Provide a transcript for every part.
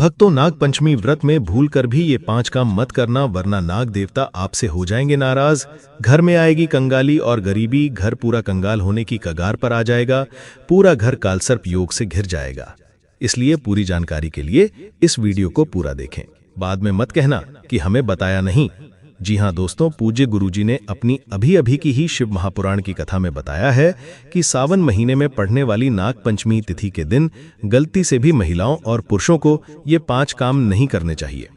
भक्तों, नाग पंचमी व्रत में भूल कर भी ये 5 काम मत करना, वरना नाग देवता आपसे हो जाएंगे नाराज। घर में आएगी कंगाली और गरीबी, घर पूरा कंगाल होने की कगार पर आ जाएगा, पूरा घर कालसर्प योग से घिर जाएगा। इसलिए पूरी जानकारी के लिए इस वीडियो को पूरा देखें, बाद में मत कहना कि हमें बताया नहीं। जी हां दोस्तों, पूज्य गुरुजी ने अपनी अभी की ही शिव महापुराण की कथा में बताया है कि सावन महीने में पड़ने वाली नाग पंचमी तिथि के दिन गलती से भी महिलाओं और पुरुषों को ये 5 काम नहीं करने चाहिए।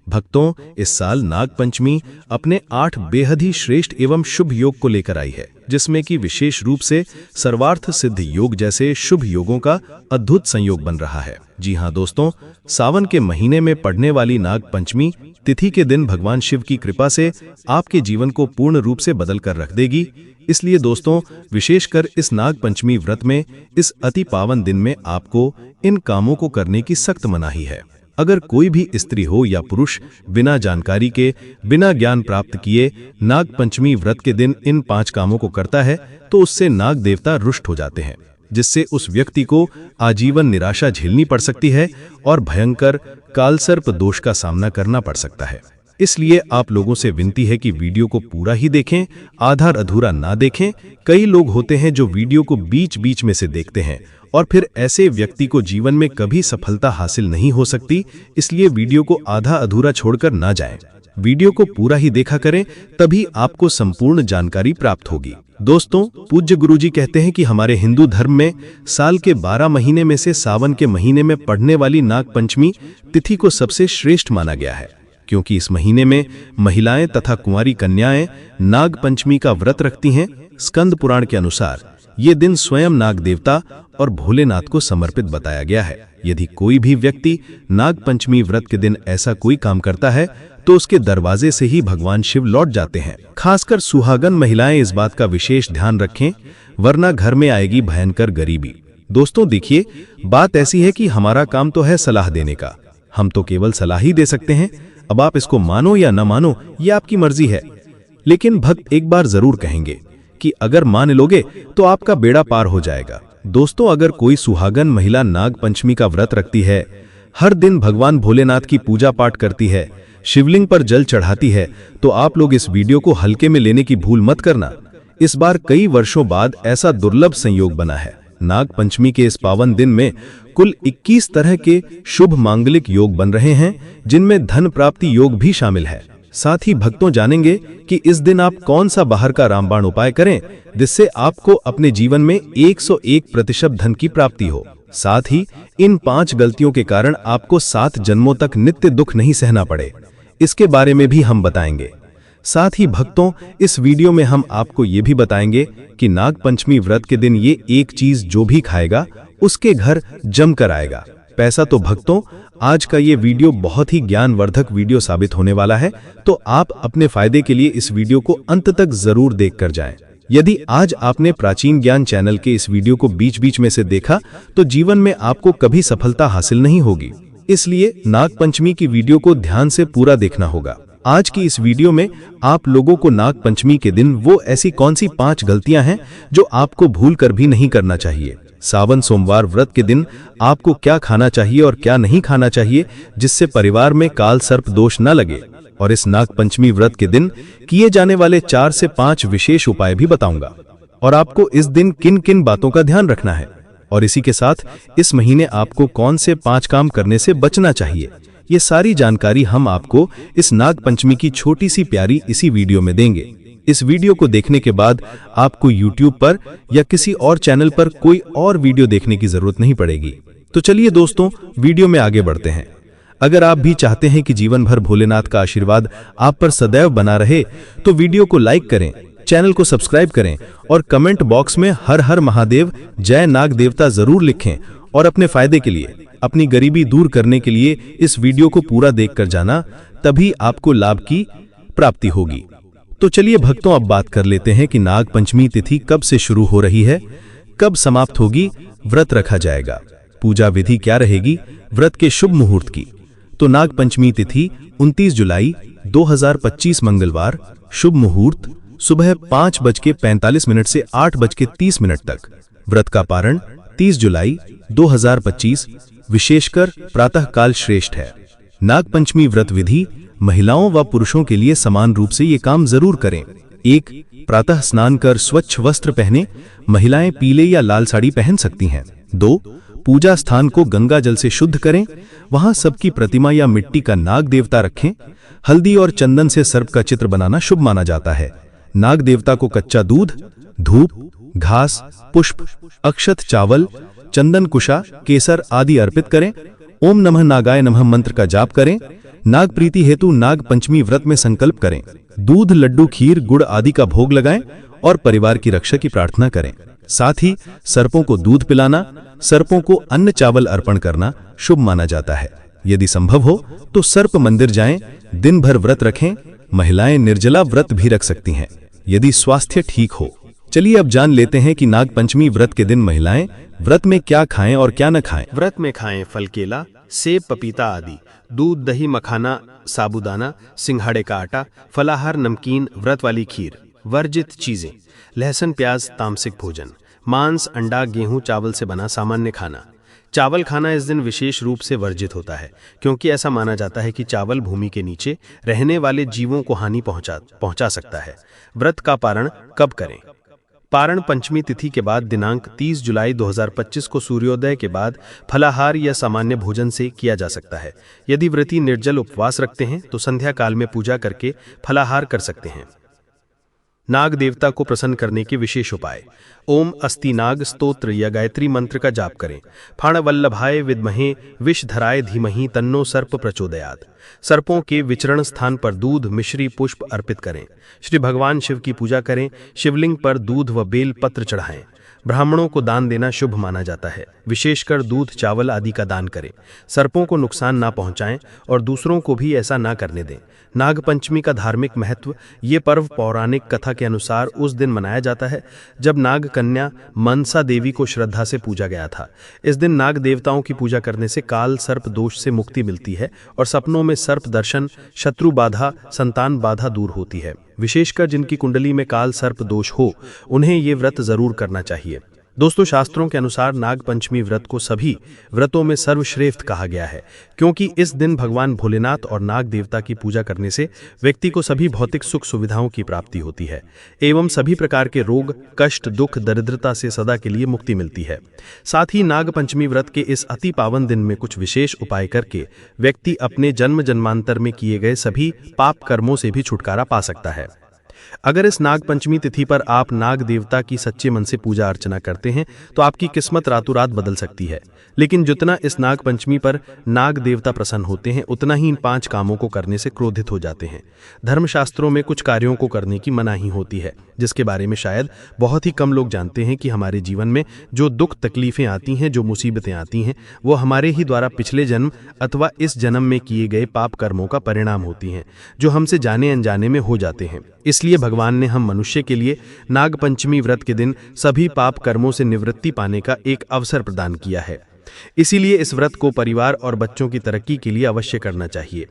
भक्तों, इस साल नाग पंचमी अपने 8 बेहद ही श्रेष्ठ एवं शुभ योग को लेकर आई है, जिसमें कि विशेष रूप से सर्वार्थ सिद्ध योग जैसे शुभ योगों का अद्भुत संयोग बन रहा है। जी हां दोस्तों, सावन के महीने में पड़ने वाली नाग पंचमी तिथि के दिन भगवान शिव की कृपा से आपके जीवन को पूर्ण रूप से बदल कर रख देगी। इसलिए दोस्तों, विशेषकर इस नाग पंचमी व्रत में इस अति पावन दिन में आपको इन कामों को करने की सख्त मनाही है। अगर कोई भी स्त्री हो या पुरुष बिना जानकारी के, बिना ज्ञान प्राप्त किए नाग पंचमी व्रत के दिन इन 5 कामों को करता है तो उससे नाग देवता रुष्ट हो जाते हैं, जिससे उस व्यक्ति को आजीवन निराशा झेलनी पड़ सकती है और भयंकर कालसर्प दोष का सामना करना पड़ सकता है। इसलिए आप लोगों से विनती है कि वीडियो को पूरा ही देखें, आधा अधूरा ना देखें। कई लोग होते हैं जो वीडियो को बीच बीच में से देखते हैं और फिर ऐसे व्यक्ति को जीवन में कभी सफलता हासिल नहीं हो सकती। इसलिए वीडियो को आधा अधूरा छोड़कर ना जाएं। वीडियो को पूरा ही देखा करें, तभी आपको संपूर्ण जानकारी प्राप्त होगी। दोस्तों, पूज्य गुरुजी कहते हैं कि हमारे हिंदू धर्म में साल के 12 महीने में से सावन के महीने में पड़ने वाली नाग पंचमी तिथि को सबसे श्रेष्ठ माना गया है, क्योंकि इस महीने में महिलाएं तथा कुंवारी कन्याएं नाग पंचमी का व्रत रखती हैं। स्कंद पुराण के अनुसार ये दिन स्वयं नाग देवता और भोलेनाथ को समर्पित बताया गया है। यदि कोई भी व्यक्ति नाग पंचमी व्रत के दिन ऐसा कोई काम करता है तो उसके दरवाजे से ही भगवान शिव लौट जाते हैं। खासकर सुहागन महिलाएं इस बात का विशेष ध्यान रखें, वरना घर में आएगी भयंकर गरीबी। दोस्तों देखिए, बात ऐसी है कि हमारा काम तो है सलाह देने का, हम तो केवल सलाह ही दे सकते हैं। अब आप इसको मानो या न मानो, ये आपकी मर्जी है। लेकिन भक्त एक बार जरूर कहेंगे कि अगर मान लोगे तो आपका बेड़ा पार हो जाएगा। दोस्तों, अगर कोई सुहागन महिला नाग पंचमी का व्रत रखती है, हर दिन भगवान भोलेनाथ की पूजा पाठ करती है, शिवलिंग पर जल चढ़ाती है, तो आप लोग इस वीडियो को हल्के में लेने की भूल मत करना। इस बार कई वर्षों बाद ऐसा दुर्लभ संयोग बना है। नाग पंचमी के इस पावन दिन में कुल 21 तरह के शुभ मांगलिक योग बन रहे हैं, जिनमें धन प्राप्ति योग भी शामिल है। साथ ही भक्तों जानेंगे कि इस दिन आप कौन सा बाहर का रामबाण उपाय करें, जिससे आपको अपने जीवन में 101% धन की प्राप्ति हो। साथ ही इन 5 गलतियों के कारण आपको 7 जन्मों तक नित्य दुख नहीं सहना पड़े, इसके बारे में भी हम बताएंगे। साथ ही भक्तों, इस वीडियो में हम आपको ये भी बताएंगे कि नाग पंचमी व्रत के दिन ये एक चीज जो भी खाएगा उसके घर जमकर आएगा पैसा। तो भक्तों, आज का ये वीडियो बहुत ही ज्ञानवर्धक वीडियो साबित होने वाला है, तो आप अपने फायदे के लिए इस वीडियो को अंत तक जरूर देखकर जाएं। यदि आज आपने प्राचीन ज्ञान चैनल के इस वीडियो को बीच बीच में से देखा तो जीवन में आपको कभी सफलता हासिल नहीं होगी। इसलिए नाग पंचमी की वीडियो को ध्यान से पूरा देखना होगा। आज की इस वीडियो में आप लोगों को नाग पंचमी के दिन वो ऐसी कौन सी 5 गलतियां हैं जो आपको भूल कर भी नहीं करना चाहिए। सावन सोमवार व्रत के दिन आपको क्या खाना चाहिए और क्या नहीं खाना चाहिए, जिससे परिवार में काल सर्प दोष न लगे। और इस नाग पंचमी व्रत के दिन किए जाने वाले 4 से 5 विशेष उपाय भी बताऊंगा, और आपको इस दिन किन किन बातों का ध्यान रखना है, और इसी के साथ इस महीने आपको कौन से 5 काम करने से बचना चाहिए। ये सारी जानकारी हम आपको इस नाग पंचमी की छोटी सी प्यारी इसी वीडियो में देंगे। इस वीडियो को देखने के बाद आपको YouTube पर या किसी और चैनल पर कोई और वीडियो देखने की जरूरत नहीं पड़ेगी। तो चलिए दोस्तों, वीडियो में आगे बढ़ते हैं। अगर आप भी चाहते हैं कि जीवन भर भोलेनाथ का आशीर्वाद आप पर सदैव बना रहे, तो वीडियो को लाइक करें, चैनल को सब्सक्राइब करें और कमेंट बॉक्स में हर हर महादेव जय नाग देवता जरूर लिखें। और अपने फायदे के लिए, अपनी गरीबी दूर करने के लिए इस वीडियो को पूरा देखकर जाना, तभी आपको लाभ की प्राप्ति होगी। तो चलिए भक्तों, अब बात कर लेते हैं कि नाग पंचमी तिथि कब से शुरू हो रही है, कब समाप्त होगी, व्रत रखा जाएगा, पूजा विधि क्या रहेगी, व्रत के शुभ मुहूर्त की। तो नाग पंचमी तिथि 29 जुलाई 2025 मंगलवार, शुभ मुहूर्त सुबह 5:45 से 8:30 तक। व्रत का पारण 30 जुलाई 2025 विशेषकर प्रातःकाल श्रेष्ठ है। नागपंचमी व्रत विधि महिलाओं व पुरुषों के लिए समान रूप से ये काम जरूर करें। 1. प्रातः स्नान कर स्वच्छ वस्त्र पहने, महिलाएं पीले या लाल साड़ी पहन सकती हैं। 2. पूजा स्थान को गंगा जल से शुद्ध करें, वहां सबकी प्रतिमा या मिट्टी का नाग देवता रखें। हल्दी और चंदन से सर्प का चित्र बनाना शुभ माना जाता है। नाग देवता को कच्चा दूध, धूप, घास, पुष्प, अक्षत, चावल, चंदन, कुशा, केसर आदि अर्पित करें। ओम नमः नागाय नमः मंत्र का जाप करें। नाग प्रीति हेतु नाग पंचमी व्रत में संकल्प करें। दूध, लड्डू, खीर, गुड़ आदि का भोग लगाएं और परिवार की रक्षा की प्रार्थना करें। साथ ही सर्पों को दूध पिलाना, सर्पों को अन्न चावल अर्पण करना शुभ माना जाता है। यदि संभव हो तो सर्प मंदिर जाएं, दिन भर व्रत रखें। महिलाएं निर्जला व्रत भी रख सकती हैं यदि स्वास्थ्य ठीक हो। चलिए अब जान लेते हैं कि नाग पंचमी व्रत के दिन महिलाएं व्रत में क्या खाएं और क्या न खाएं। व्रत में खाएं फल, केला, सेब, पपीता आदि, दूध, दही, मखाना, साबूदाना, सिंघाड़े का आटा, फलाहार, नमकीन, व्रत वाली खीर। वर्जित चीजें: लहसुन, प्याज, तामसिक भोजन, मांस, अंडा, गेहूं, चावल से बना सामान्य खाना। चावल खाना इस दिन विशेष रूप से वर्जित होता है, क्योंकि ऐसा माना जाता है कि चावल भूमि के नीचे रहने वाले जीवों को हानि पहुंचा सकता है। व्रत का पारण कब करें? पारण पंचमी तिथि के बाद दिनांक 30 जुलाई 2025 को सूर्योदय के बाद फलाहार या सामान्य भोजन से किया जा सकता है। यदि व्रती निर्जल उपवास रखते हैं तो संध्या काल में पूजा करके फलाहार कर सकते हैं। नाग देवता को प्रसन्न करने के विशेष उपाय: ओम अस्ति नाग स्तोत्र या गायत्री मंत्र का जाप करें। फाण वल्लभाय विद्महे विषधराय धीमहि तन्नो सर्प प्रचोदयात्। सर्पों के विचरण स्थान पर दूध, मिश्री, पुष्प अर्पित करें। श्री भगवान शिव की पूजा करें। शिवलिंग पर दूध व बेल पत्र चढ़ाएं। ब्राह्मणों को दान देना शुभ माना जाता है, विशेषकर दूध, चावल आदि का दान करें। सर्पों को नुकसान ना पहुंचाएं और दूसरों को भी ऐसा ना करने दें। नाग पंचमी का धार्मिक महत्व: ये पर्व पौराणिक कथा के अनुसार उस दिन मनाया जाता है जब नाग कन्या मनसा देवी को श्रद्धा से पूजा गया था। इस दिन नाग देवताओं की पूजा करने से काल सर्प दोष से मुक्ति मिलती है और सपनों में सर्प दर्शन, शत्रु बाधा, संतान बाधा दूर होती है। विशेषकर जिनकी कुंडली में काल सर्प दोष हो, उन्हें ये व्रत जरूर करना चाहिए। दोस्तों, शास्त्रों के अनुसार नाग पंचमी व्रत को सभी व्रतों में सर्वश्रेष्ठ कहा गया है, क्योंकि इस दिन भगवान भोलेनाथ और नाग देवता की पूजा करने से व्यक्ति को सभी भौतिक सुख सुविधाओं की प्राप्ति होती है एवं सभी प्रकार के रोग, कष्ट, दुख, दरिद्रता से सदा के लिए मुक्ति मिलती है। साथ ही नाग पंचमी व्रत के इस अति पावन दिन में कुछ विशेष उपाय करके व्यक्ति अपने जन्म जन्मांतर में किए गए सभी पाप कर्मों से भी छुटकारा पा सकता है। अगर इस नाग पंचमी तिथि पर आप नाग देवता की सच्चे मन से पूजा अर्चना करते हैं तो आपकी किस्मत रातों रात बदल सकती है। लेकिन जितना इस नाग पंचमी पर नाग देवता प्रसन्न होते हैं, उतना ही इन 5 कामों को करने से क्रोधित हो जाते हैं। धर्मशास्त्रों में कुछ कार्यों को करने की मनाही होती है, जिसके बारे में शायद बहुत ही कम लोग जानते हैं कि हमारे जीवन में जो दुख तकलीफें आती हैं, जो मुसीबतें आती हैं, वो हमारे ही द्वारा पिछले जन्म अथवा इस जन्म में किए गए पाप कर्मों का परिणाम होती हैं, जो हमसे जाने अनजाने में हो जाते हैं। इसलिए भगवान ने हम मनुष्य के लिए नाग पंचमी व्रत के दिन सभी पाप कर्मों से निवृत्ति पाने का एक अवसर प्रदान किया है। इसीलिए इस व्रत को परिवार और बच्चों की तरक्की के लिए अवश्य करना चाहिए।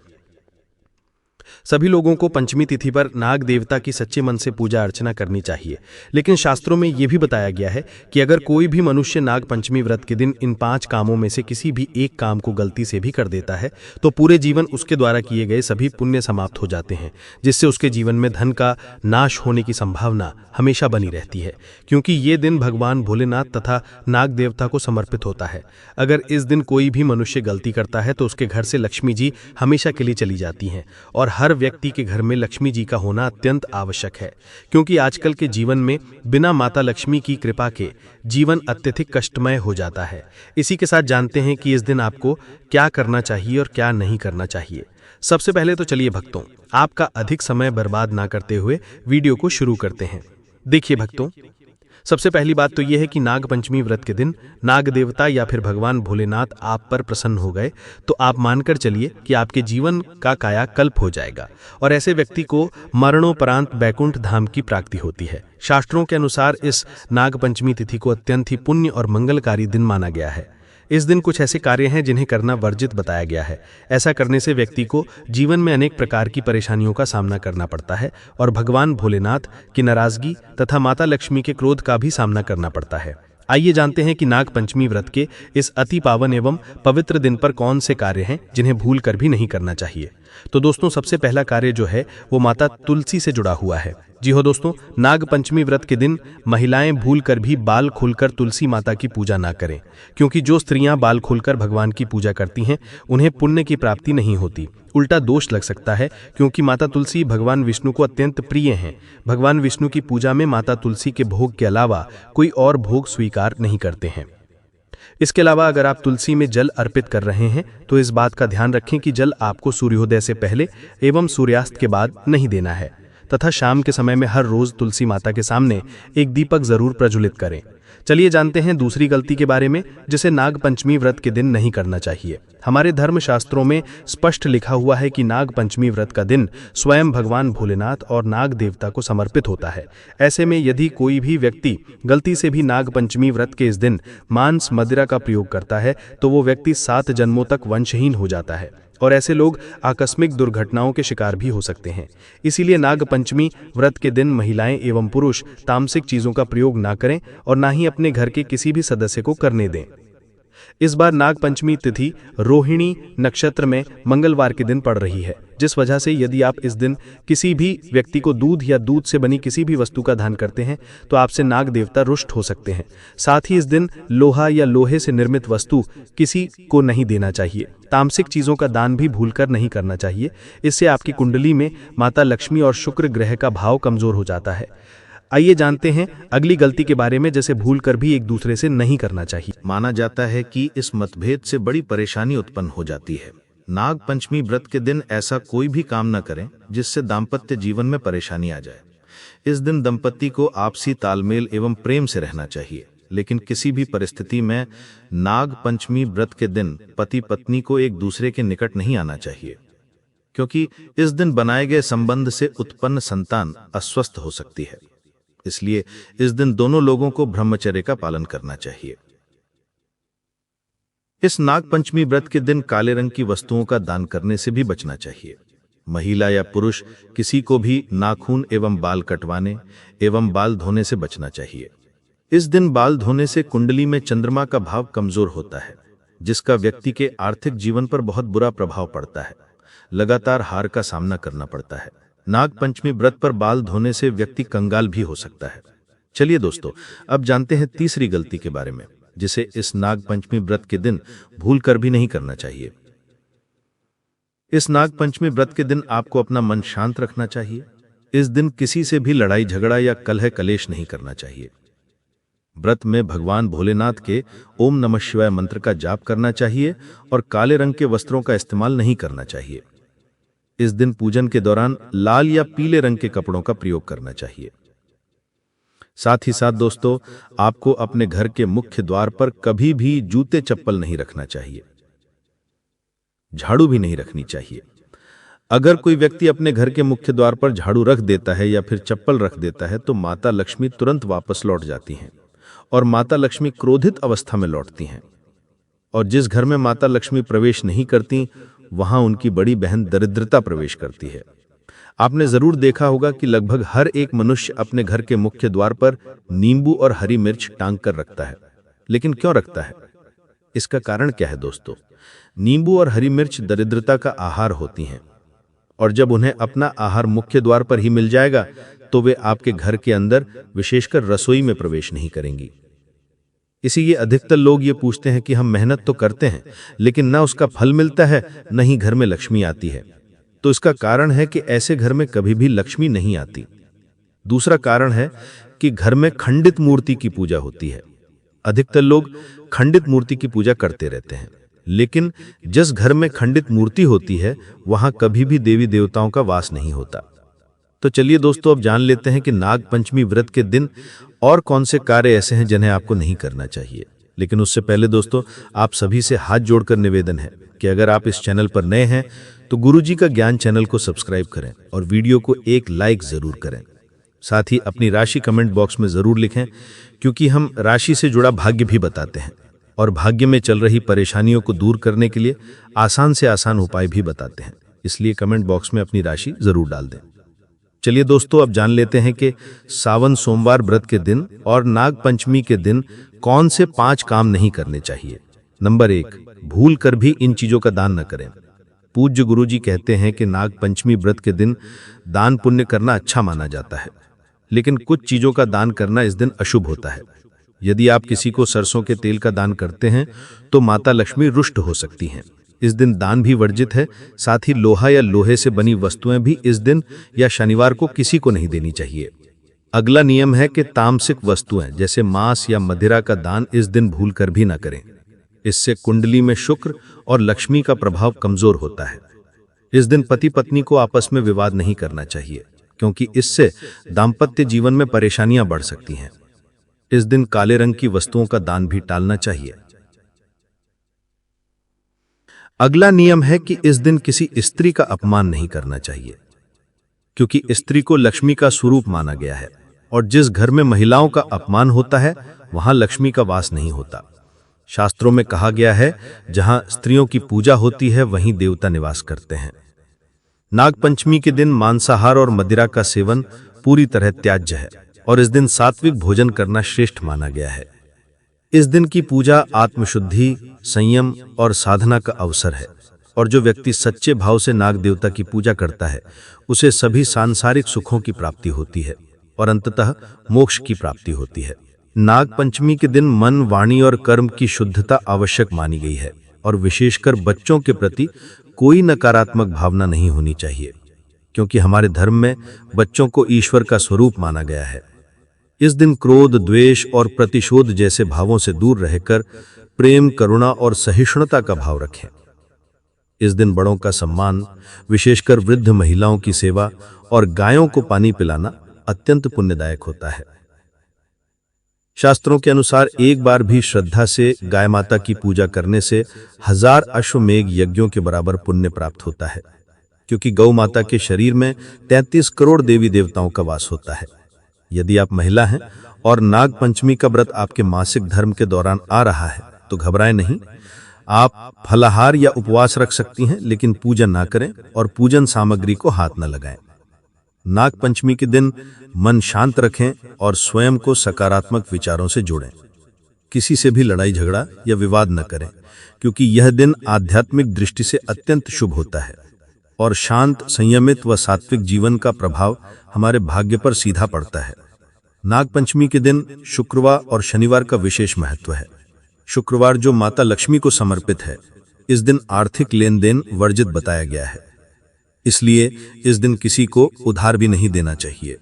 सभी लोगों को पंचमी तिथि पर नाग देवता की सच्चे मन से पूजा अर्चना करनी चाहिए। लेकिन शास्त्रों में यह भी बताया गया है कि अगर कोई भी मनुष्य नाग पंचमी व्रत के दिन इन 5 कामों में से किसी भी एक काम को गलती से भी कर देता है तो पूरे जीवन उसके द्वारा किए गए सभी पुण्य समाप्त हो जाते हैं, जिससे उसके जीवन में धन का नाश होने की संभावना हमेशा बनी रहती है, क्योंकि ये दिन भगवान भोलेनाथ तथा नाग देवता को समर्पित होता है। अगर इस दिन कोई भी मनुष्य गलती करता है तो उसके घर से लक्ष्मी जी हमेशा के लिए चली जाती हैं और हर व्यक्ति के घर में लक्ष्मी जी का होना अत्यंत आवश्यक है, क्योंकि आजकल के जीवन में बिना माता लक्ष्मी की कृपा के जीवन अत्यधिक कष्टमय हो जाता है। इसी के साथ जानते हैं कि इस दिन आपको क्या करना चाहिए और क्या नहीं करना चाहिए। सबसे पहले तो चलिए भक्तों, आपका अधिक समय बर्बाद ना करते हुए वीडियो को शुरू करते हैं। देखिए भक्तों, सबसे पहली बात तो यह है कि नाग पंचमी व्रत के दिन नाग देवता या फिर भगवान भोलेनाथ आप पर प्रसन्न हो गए तो आप मानकर चलिए कि आपके जीवन का कायाकल्प हो जाएगा और ऐसे व्यक्ति को मरणोपरांत बैकुंठ धाम की प्राप्ति होती है। शास्त्रों के अनुसार इस नाग पंचमी तिथि को अत्यंत ही पुण्य और मंगलकारी दिन माना गया है। इस दिन कुछ ऐसे कार्य हैं जिन्हें करना वर्जित बताया गया है। ऐसा करने से व्यक्ति को जीवन में अनेक प्रकार की परेशानियों का सामना करना पड़ता है और भगवान भोलेनाथ की नाराजगी तथा माता लक्ष्मी के क्रोध का भी सामना करना पड़ता है। आइए जानते हैं कि नाग पंचमी व्रत के इस अति पावन एवं पवित्र दिन पर कौन से कार्य हैं जिन्हें भूल कर भी नहीं करना चाहिए। तो दोस्तों, सबसे पहला कार्य जो है वो माता तुलसी से जुड़ा हुआ है। जी हो दोस्तों, नाग पंचमी व्रत के दिन महिलाएं भूल कर भी बाल खोलकर तुलसी माता की पूजा ना करें, क्योंकि जो स्त्रियां बाल खोलकर भगवान की पूजा करती हैं उन्हें पुण्य की प्राप्ति नहीं होती, उल्टा दोष लग सकता है, क्योंकि माता तुलसी भगवान विष्णु को अत्यंत प्रिय हैं। भगवान विष्णु की पूजा में माता तुलसी के भोग के अलावा कोई और भोग स्वीकार नहीं करते हैं। इसके अलावा अगर आप तुलसी में जल अर्पित कर रहे हैं तो इस बात का ध्यान रखें कि जल आपको सूर्योदय से पहले एवं सूर्यास्त के बाद नहीं देना है, तथा शाम के समय में हर रोज तुलसी माता के सामने एक दीपक जरूर प्रज्वलित करें। चलिए जानते हैं दूसरी गलती के बारे में, जिसे नाग पंचमी व्रत के दिन नहीं करना चाहिए। हमारे धर्म शास्त्रों में स्पष्ट लिखा हुआ है कि नाग पंचमी व्रत का दिन स्वयं भगवान भोलेनाथ और नाग देवता को समर्पित होता है। ऐसे में यदि कोई भी व्यक्ति गलती से भी नाग पंचमी व्रत के इस दिन मांस मदिरा का प्रयोग करता है तो वो व्यक्ति 7 जन्मों तक वंशहीन हो जाता है, और ऐसे लोग आकस्मिक दुर्घटनाओं के शिकार भी हो सकते हैं। इसीलिए नाग पंचमी व्रत के दिन महिलाएं एवं पुरुष तामसिक चीजों का प्रयोग ना करें और ना ही अपने घर के किसी भी सदस्य को करने दें। इस बार नाग पंचमी तिथि रोहिणी नक्षत्र में मंगलवार के दिन पड़ रही है, जिस वजह से यदि आप इस दिन किसी भी व्यक्ति को दूध या दूध से बनी किसी भी वस्तु का दान करते हैं तो आपसे नाग देवता रुष्ट हो सकते हैं। साथ ही इस दिन लोहा या लोहे से निर्मित वस्तु किसी को नहीं देना चाहिए। तामसिक चीजों का दान भी भूलकर नहीं करना चाहिए। इससे आपकी कुंडली में माता लक्ष्मी और शुक्र ग्रह का भाव कमजोर हो जाता है। आइए जानते हैं अगली गलती के बारे में, जैसे भूल कर भी एक दूसरे से नहीं करना चाहिए। माना जाता है कि इस मतभेद से बड़ी परेशानी उत्पन्न हो जाती है। नाग पंचमी व्रत के दिन ऐसा कोई भी काम न करें जिससे दाम्पत्य जीवन में परेशानी आ जाए। इस दिन दंपति को आपसी तालमेल एवं प्रेम से रहना चाहिए, लेकिन किसी भी परिस्थिति में नाग पंचमी व्रत के दिन पति पत्नी को एक दूसरे के निकट नहीं आना चाहिए, क्योंकि इस दिन बनाए गए संबंध से उत्पन्न संतान अस्वस्थ हो सकती है। इसलिए इस दिन दोनों लोगों को ब्रह्मचर्य का पालन करना चाहिए। इस नाग पंचमी व्रत के दिन काले रंग की वस्तुओं का दान करने से भी बचना चाहिए। महिला या पुरुष किसी को भी नाखून एवं बाल कटवाने एवं बाल धोने से बचना चाहिए। इस दिन बाल धोने से कुंडली में चंद्रमा का भाव कमजोर होता है, जिसका व्यक्ति के आर्थिक जीवन पर बहुत बुरा प्रभाव पड़ता है। लगातार हार का सामना करना पड़ता है। नाग पंचमी व्रत पर बाल धोने से व्यक्ति कंगाल भी हो सकता है। चलिए दोस्तों, अब जानते हैं तीसरी गलती के बारे में, जिसे इस नाग पंचमी व्रत के दिन भूल कर भी नहीं करना चाहिए। इस नाग पंचमी व्रत के दिन आपको अपना मन शांत रखना चाहिए। इस दिन किसी से भी लड़ाई झगड़ा या कलह कलेश नहीं करना चाहिए। व्रत में भगवान भोलेनाथ के ओम नमः शिवाय मंत्र का जाप करना चाहिए और काले रंग के वस्त्रों का इस्तेमाल नहीं करना चाहिए। इस दिन पूजन के दौरान लाल या पीले रंग के कपड़ों का प्रयोग करना चाहिए। साथ ही साथ दोस्तों, आपको अपने घर के मुख्य द्वार पर कभी भी जूते चप्पल नहीं रखना चाहिए। झाड़ू भी नहीं रखनी चाहिए। अगर कोई व्यक्ति अपने घर के मुख्य द्वार पर झाड़ू रख देता है या फिर चप्पल रख देता है तो माता लक्ष्मी तुरंत वापस लौट जाती हैं और माता लक्ष्मी क्रोधित अवस्था में लौटती हैं। और जिस घर में माता लक्ष्मी प्रवेश नहीं करती वहां उनकी बड़ी बहन दरिद्रता प्रवेश करती है। आपने जरूर देखा होगा कि लगभग हर एक मनुष्य अपने घर के मुख्य द्वार पर नींबू और हरी मिर्च टांग कर रखता है। लेकिन क्यों रखता है? इसका कारण क्या है दोस्तों? नींबू और हरी मिर्च दरिद्रता का आहार होती हैं, और जब उन्हें अपना आहार मुख्य द्वार पर ही मिल जाएगा तो वे आपके घर के अंदर विशेषकर रसोई में प्रवेश नहीं करेंगी। इसीलिए अधिकतर लोग ये पूछते हैं कि हम मेहनत तो करते हैं लेकिन ना उसका फल मिलता है, न ही घर में लक्ष्मी आती है। तो इसका कारण है कि ऐसे घर में कभी भी लक्ष्मी नहीं आती। दूसरा कारण है कि घर में खंडित मूर्ति की पूजा होती है। अधिकतर लोग खंडित मूर्ति की पूजा करते रहते हैं, लेकिन जिस घर में खंडित मूर्ति होती है वहां कभी भी देवी देवताओं का वास नहीं होता। तो चलिए दोस्तों, अब जान लेते हैं कि नाग पंचमी व्रत के दिन और कौन से कार्य ऐसे हैं जिन्हें आपको नहीं करना चाहिए। लेकिन उससे पहले दोस्तों, आप सभी से हाथ जोड़कर निवेदन है कि अगर आप इस चैनल पर नए हैं तो गुरुजी का ज्ञान चैनल को सब्सक्राइब करें और वीडियो को एक लाइक जरूर करें। साथ ही अपनी राशि कमेंट बॉक्स में जरूर लिखें, क्योंकि हम राशि से जुड़ा भाग्य भी बताते हैं और भाग्य में चल रही परेशानियों को दूर करने के लिए आसान से आसान उपाय भी बताते हैं। इसलिए कमेंट बॉक्स में अपनी राशि जरूर डाल दें। चलिए दोस्तों, अब जान लेते हैं कि सावन सोमवार व्रत के दिन और नाग पंचमी के दिन कौन से 5 काम नहीं करने चाहिए। नंबर 1, भूल कर भी इन चीजों का दान न करें। पूज्य गुरुजी कहते हैं कि नाग पंचमी व्रत के दिन दान पुण्य करना अच्छा माना जाता है, लेकिन कुछ चीजों का दान करना इस दिन अशुभ होता है। यदि आप किसी को सरसों के तेल का दान करते हैं तो माता लक्ष्मी रुष्ट हो सकती हैं। इस दिन दान भी वर्जित है। साथ ही लोहा या लोहे से बनी वस्तुएं भी इस दिन या शनिवार को किसी को नहीं देनी चाहिए। अगला नियम है कि तामसिक वस्तुएं जैसे मांस या मदिरा का दान इस दिन भूल कर भी ना करें। इससे कुंडली में शुक्र और लक्ष्मी का प्रभाव कमजोर होता है। इस दिन पति पत्नी को आपस में विवाद नहीं करना चाहिए, क्योंकि इससे दाम्पत्य जीवन में परेशानियां बढ़ सकती हैं। इस दिन काले रंग की वस्तुओं का दान भी टालना चाहिए। अगला नियम है कि इस दिन किसी स्त्री का अपमान नहीं करना चाहिए, क्योंकि स्त्री को लक्ष्मी का स्वरूप माना गया है और जिस घर में महिलाओं का अपमान होता है वहां लक्ष्मी का वास नहीं होता। शास्त्रों में कहा गया है, जहां स्त्रियों की पूजा होती है वहीं देवता निवास करते हैं। नाग पंचमी के दिन मांसाहार और मदिरा का सेवन पूरी तरह त्याज्य है और इस दिन सात्विक भोजन करना श्रेष्ठ माना गया है। इस दिन की पूजा आत्मशुद्धि, संयम और साधना का अवसर है और जो व्यक्ति सच्चे भाव से नाग देवता की पूजा करता है उसे सभी सांसारिक सुखों की प्राप्ति होती है और अंततः मोक्ष की प्राप्ति होती है। नाग पंचमी के दिन मन, वाणी और कर्म की शुद्धता आवश्यक मानी गई है और विशेषकर बच्चों के प्रति कोई नकारात्मक भावना नहीं होनी चाहिए, क्योंकि हमारे धर्म में बच्चों को ईश्वर का स्वरूप माना गया है। इस दिन क्रोध, द्वेष और प्रतिशोध जैसे भावों से दूर रहकर प्रेम, करुणा और सहिष्णुता का भाव रखें। इस दिन बड़ों का सम्मान, विशेषकर वृद्ध महिलाओं की सेवा और गायों को पानी पिलाना अत्यंत पुण्यदायक होता है। शास्त्रों के अनुसार एक बार भी श्रद्धा से गाय माता की पूजा करने से 1000 अश्वमेघ यज्ञों के बराबर पुण्य प्राप्त होता है, क्योंकि गौ माता के शरीर में 33 करोड़ देवी देवताओं का वास होता है। यदि आप महिला हैं और नाग पंचमी का व्रत आपके मासिक धर्म के दौरान आ रहा है तो घबराएं नहीं। आप फलाहार या उपवास रख सकती हैं, लेकिन पूजन ना करें और पूजन सामग्री को हाथ न लगाएं। नाग पंचमी के दिन मन शांत रखें और स्वयं को सकारात्मक विचारों से जोड़ें। किसी से भी लड़ाई झगड़ा या विवाद न करें, क्योंकि यह दिन आध्यात्मिक दृष्टि से अत्यंत शुभ होता है और शांत, संयमित व सात्विक जीवन का प्रभाव हमारे भाग्य पर सीधा पड़ता है। नाग पंचमी के दिन शुक्रवार और शनिवार का विशेष महत्व है। शुक्रवार जो माता लक्ष्मी को समर्पित है, इस दिन आर्थिक लेन देन वर्जित बताया गया है, इसलिए इस दिन किसी को उधार भी नहीं देना चाहिए।